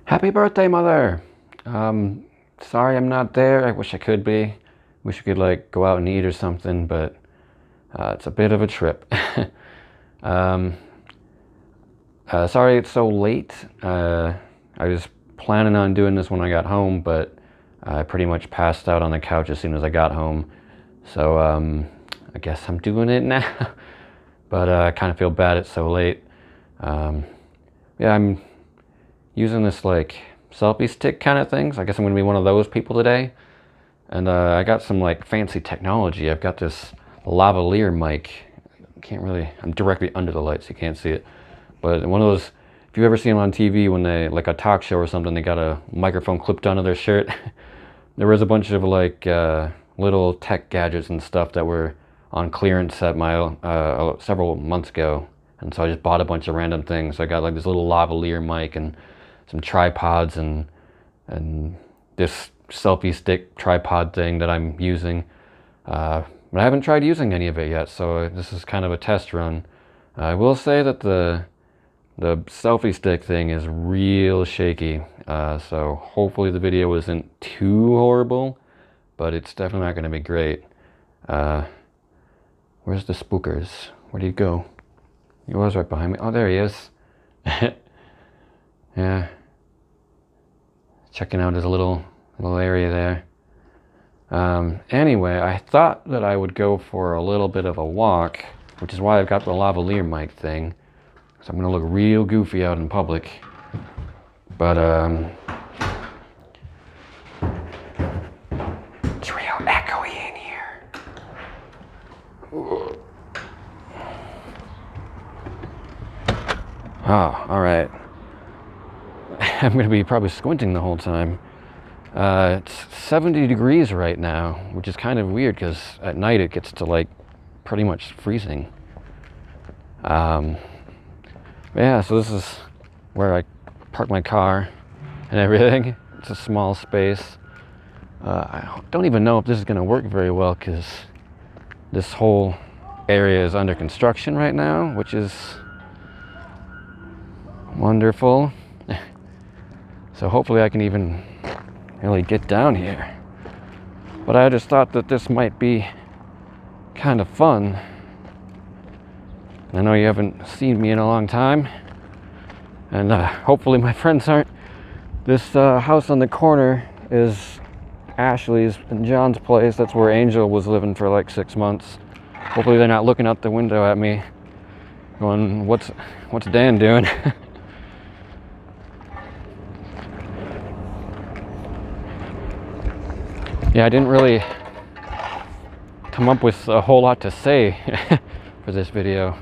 Happy birthday, Mother! Sorry I'm not there. I wish I could be. Wish we could like go out and eat or something, but it's a bit of a trip. um, Sorry it's so late. I was planning on doing this when I got home, but I pretty much passed out on the couch as soon as I got home. So I guess I'm doing it now. But I kind of feel bad it's so late. Yeah, I'm using this like selfie stick kind of things. I guess I'm gonna be one of those people today. And I got some like fancy technology. I've got this lavalier mic. Can't really, I'm directly under the light so you can't see it. But one of those, if you ever seen them on TV when they, like a talk show or something, they got a microphone clipped onto their shirt. There was a bunch of like little tech gadgets and stuff that were on clearance at my several months ago. And so I just bought a bunch of random things. So I got like this little lavalier mic and some tripods and this selfie stick tripod thing that I'm using. But I haven't tried using any of it yet, so this is kind of a test run. I will say that the selfie stick thing is real shaky, so hopefully the video isn't too horrible, but it's definitely not going to be great. Where's the spookers? Where'd he go? He was right behind me. Oh, there he is. Yeah. Checking out his little area there. Anyway, I thought that I would go for a little bit of a walk, which is why I've got the lavalier mic thing. So I'm gonna look real goofy out in public. But it's real echoey in here. Oh, all right. I'm gonna be probably squinting the whole time. It's 70 degrees right now, which is kind of weird because at night it gets to like pretty much freezing. Yeah, so this is where I park my car and everything. It's a small space. I don't even know if this is gonna work very well because this whole area is under construction right now, which is wonderful. So hopefully I can even really get down here. But I just thought that this might be kind of fun. I know you haven't seen me in a long time, and hopefully my friends aren't. This house on the corner is Ashley's and John's place. That's where Angel was living for like 6 months. Hopefully they're not looking out the window at me going, what's Dan doing? Yeah, I didn't really come up with a whole lot to say for this video.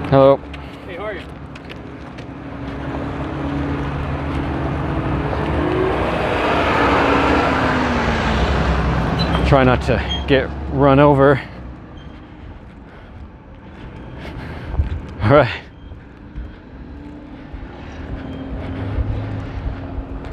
Hello. Hey, how are you? Try not to get run over. All right.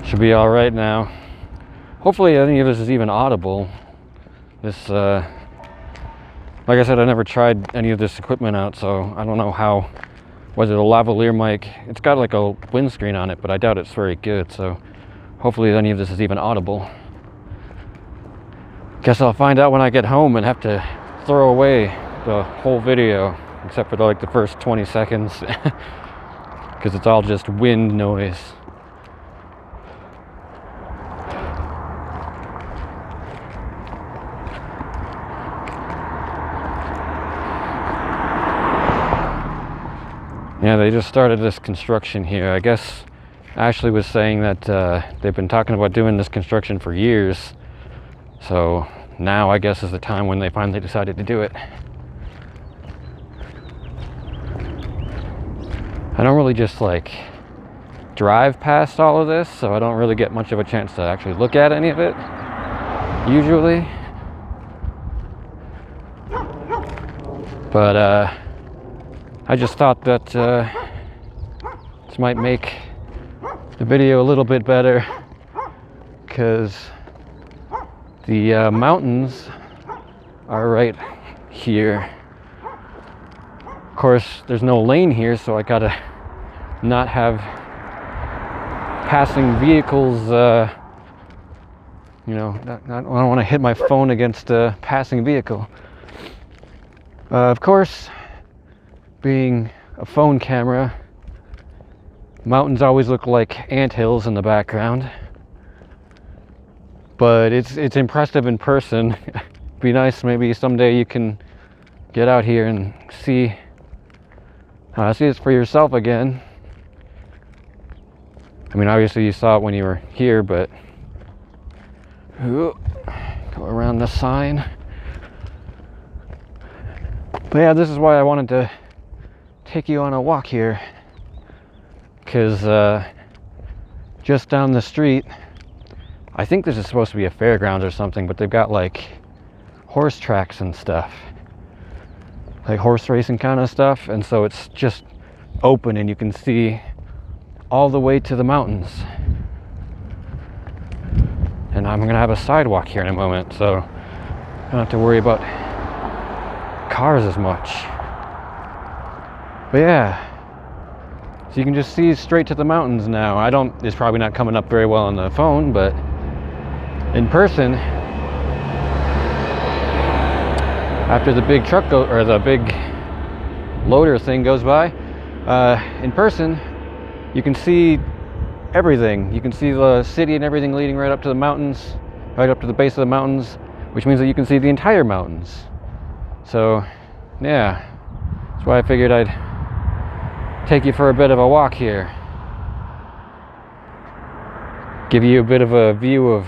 Should be all right now. Hopefully any of this is even audible. This, like I said, I never tried any of this equipment out, so I don't know how, whether the lavalier mic, it's got like a windscreen on it, but I doubt it's very good, so hopefully any of this is even audible. Guess I'll find out when I get home and have to throw away the whole video, except for like the first 20 seconds, because it's all just wind noise. Yeah, they just started this construction here. I guess Ashley was saying that they've been talking about doing this construction for years. So now I guess is the time when they finally decided to do it. I don't really just like drive past all of this, so I don't really get much of a chance to actually look at any of it, usually. But I just thought that this might make the video a little bit better, because the mountains are right here. Of course, there's no lane here, so I gotta not have passing vehicles, you know, I don't want to hit my phone against a passing vehicle. Of course, being a phone camera, mountains always look like anthills in the background. But it's impressive in person. Be nice, maybe someday you can get out here and see this for yourself again. I mean, obviously you saw it when you were here, but go around the sign. But yeah, this is why I wanted to take you on a walk here, because just down the street, I think this is supposed to be a fairgrounds or something, but they've got like horse tracks and stuff, like horse racing kind of stuff, and so it's just open and you can see all the way to the mountains. And I'm gonna have a sidewalk here in a moment, so I don't have to worry about cars as much. But yeah, so you can just see straight to the mountains now. It's probably not coming up very well on the phone, but in person, after the big truck or the big loader thing goes by, in person, you can see everything. You can see the city and everything leading right up to the mountains, right up to the base of the mountains, which means that you can see the entire mountains. So, yeah, that's why I figured I'd take you for a bit of a walk here. Give you a bit of a view of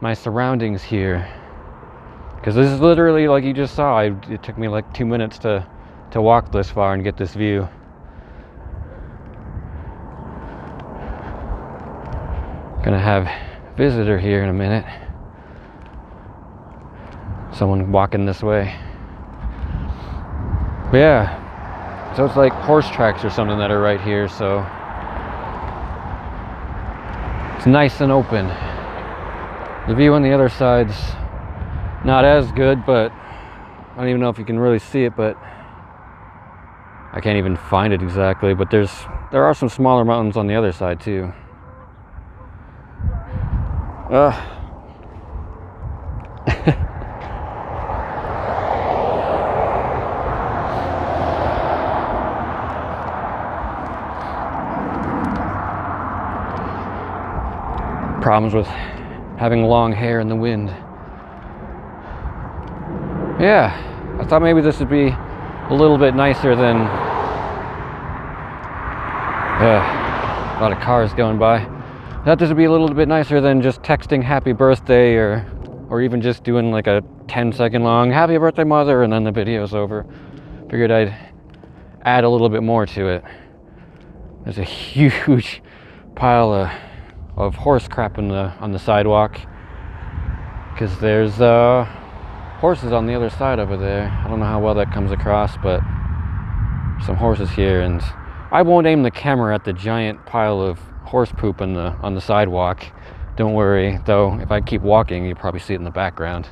my surroundings here. Because this is literally, like you just saw, it took me like 2 minutes to walk this far and get this view. Gonna have a visitor here in a minute. Someone walking this way. But yeah, so it's like horse tracks or something that are right here, so it's nice and open. The view on the other side's not as good, but I don't even know if you can really see it, but I can't even find it exactly, but there are some smaller mountains on the other side too. Problems with having long hair in the wind. Yeah, I thought maybe this would be a little bit nicer than a lot of cars going by. I thought this would be a little bit nicer than just texting happy birthday or even just doing like a 10-second long happy birthday mother and then the video's over. Figured I'd add a little bit more to it. There's a huge pile of horse crap on the sidewalk, because there's horses on the other side over there. I don't know how well that comes across, but some horses here, and I won't aim the camera at the giant pile of horse poop on the sidewalk. Don't worry, though, if I keep walking, you'll probably see it in the background.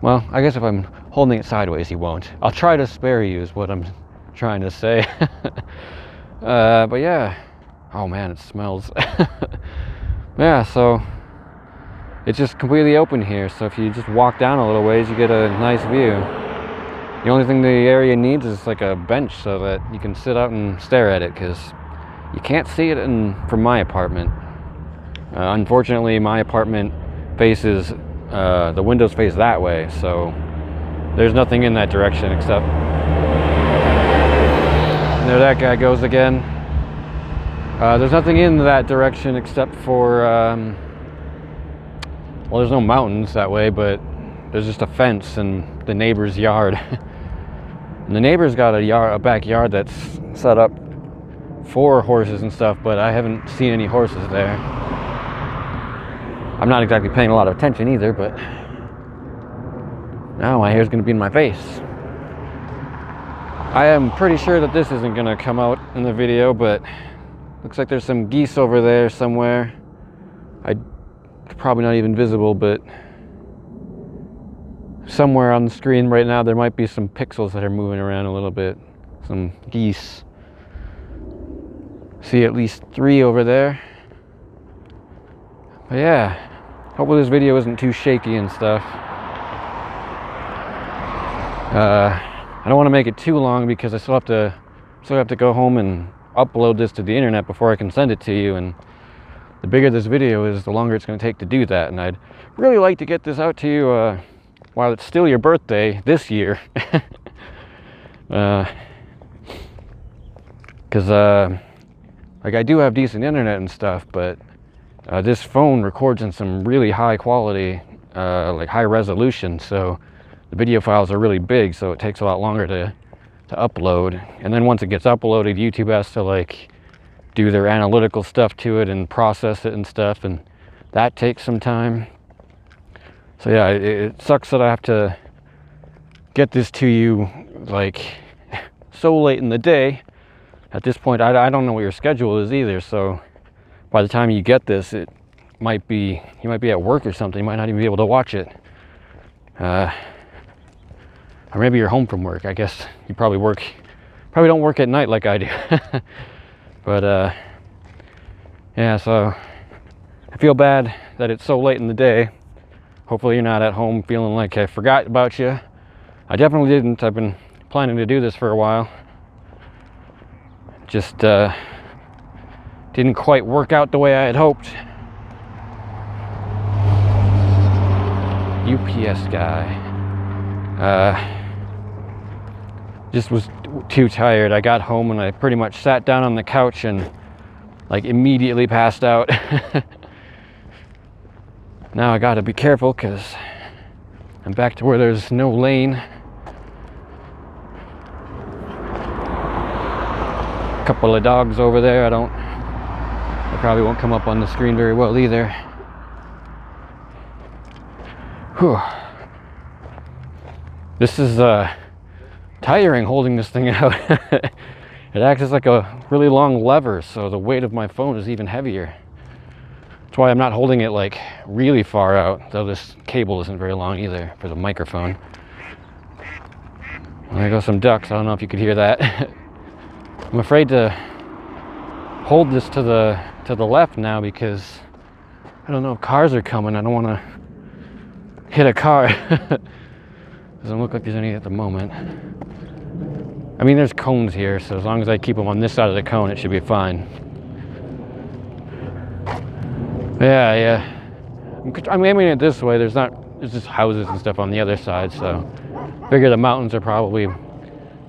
Well, I guess if I'm holding it sideways, you won't. I'll try to spare you is what I'm trying to say. But yeah, oh man, it smells. Yeah, so it's just completely open here, so if you just walk down a little ways, you get a nice view. The only thing the area needs is like a bench so that you can sit out and stare at it, because you can't see it from my apartment. Unfortunately, my apartment faces, the windows face that way, so there's nothing in that direction except, there that guy goes again. There's nothing in that direction except for, well, there's no mountains that way, but there's just a fence and the neighbor's yard. And the neighbor's got a backyard that's set up for horses and stuff, but I haven't seen any horses there. I'm not exactly paying a lot of attention either, but now my hair's gonna be in my face. I am pretty sure that this isn't gonna come out in the video, but looks like there's some geese over there somewhere. Probably not even visible, but somewhere on the screen right now there might be some pixels that are moving around a little bit, some geese. See at least 3 over there. But yeah, hopefully this video isn't too shaky and stuff. I don't want to make it too long because I still have to go home and upload this to the internet before I can send it to you, and the bigger this video is, the longer it's going to take to do that, and I'd really like to get this out to you while it's still your birthday this year. Because like, I do have decent internet and stuff, but this phone records in some really high quality, like high resolution, so the video files are really big, so it takes a lot longer to upload. And then once it gets uploaded, YouTube has to like do their analytical stuff to it and process it and stuff, and that takes some time. So yeah, it sucks that I have to get this to you like so late in the day. At this point, I don't know what your schedule is either, so by the time you get this, you might be at work or something. You might not even be able to watch it. Or maybe you're home from work. I guess you probably don't work at night like I do. But yeah, so I feel bad that it's so late in the day. Hopefully you're not at home feeling like I forgot about you. I definitely didn't. I've been planning to do this for a while. Just didn't quite work out the way I had hoped. UPS guy. Just was too tired. I got home and I pretty much sat down on the couch and like immediately passed out. Now I gotta be careful because I'm back to where there's no lane. A couple of dogs over there. They probably won't come up on the screen very well either. Whew. This is tiring holding this thing out. It acts as like a really long lever, so the weight of my phone is even heavier. That's why I'm not holding it like really far out, though this cable isn't very long either for the microphone. And there go some ducks. I don't know if you could hear that. I'm afraid to hold this to the left now because I don't know if cars are coming. I don't want to hit a car. Doesn't look like there's any at the moment. I mean, there's cones here, so as long as I keep them on this side of the cone, it should be fine. Yeah. I'm aiming it this way. There's just houses and stuff on the other side, so I figure the mountains are probably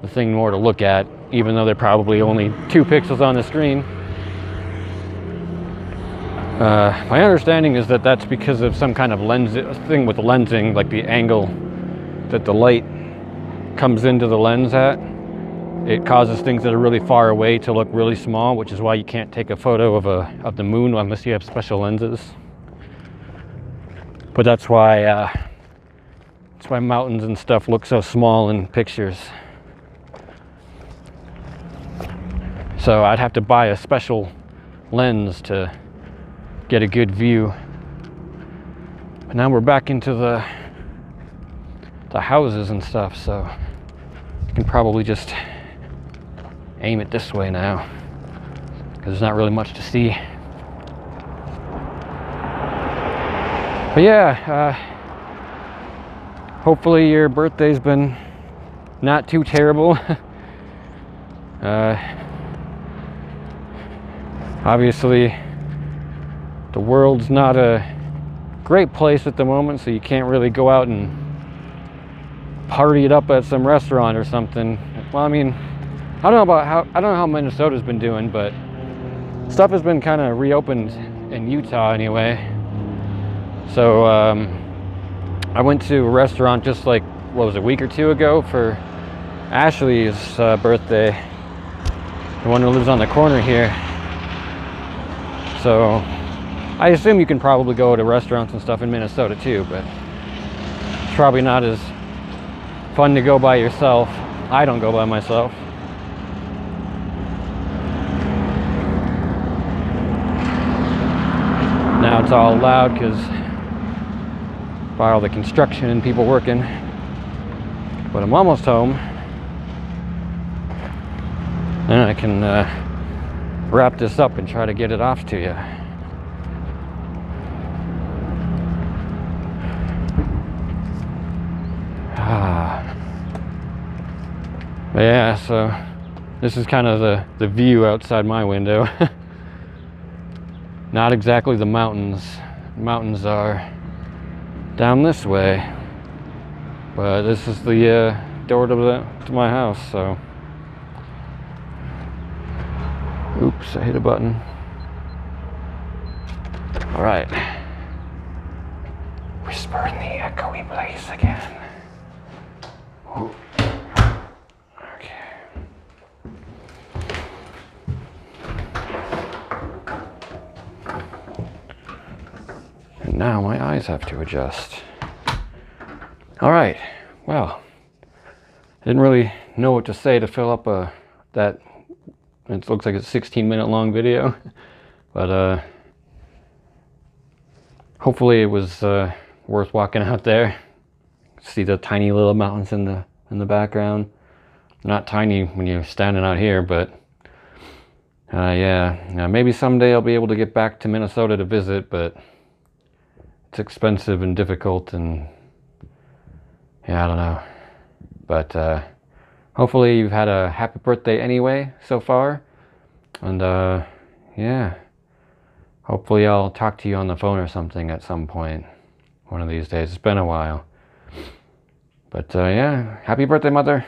the thing more to look at, even though they're probably only 2 pixels on the screen. My understanding is that that's because of some kind of lens thing with the lensing, like the angle that the light comes into the lens at. It causes things that are really far away to look really small, which is why you can't take a photo of the moon unless you have special lenses. But that's why mountains and stuff look so small in pictures. So I'd have to buy a special lens to get a good view. But now we're back into the houses and stuff, so I can probably just aim it this way now because there's not really much to see. But yeah, hopefully your birthday's been not too terrible. Obviously the world's not a great place at the moment, so you can't really go out and party it up at some restaurant or something. Well, I mean, I don't know how Minnesota's been doing, but stuff has been kind of reopened in Utah anyway. So I went to a restaurant just like, what was it, a week or 2 ago for Ashley's birthday, the one who lives on the corner here. So I assume you can probably go to restaurants and stuff in Minnesota too, but it's probably not as fun to go by yourself. I don't go by myself. Now it's all loud because by all the construction and people working. But I'm almost home. And I can wrap this up and try to get it off to you. But yeah, so this is kind of the view outside my window. Not exactly the mountains. Mountains are down this way. But this is the door to my house, so. Oops, I hit a button. All right. Whisper in the echoey place again. Ooh. Okay. And now my eyes have to adjust. All right. Well, I didn't really know what to say to fill up that. It looks like it's a 16-minute long video, but hopefully it was worth walking out there. See the tiny little mountains in the background. Not tiny when you're standing out here, but yeah, maybe someday I'll be able to get back to Minnesota to visit, but it's expensive and difficult, and yeah, I don't know. But hopefully you've had a happy birthday anyway so far, and yeah, hopefully I'll talk to you on the phone or something at some point one of these days. It's been a while, but yeah, happy birthday, Mother.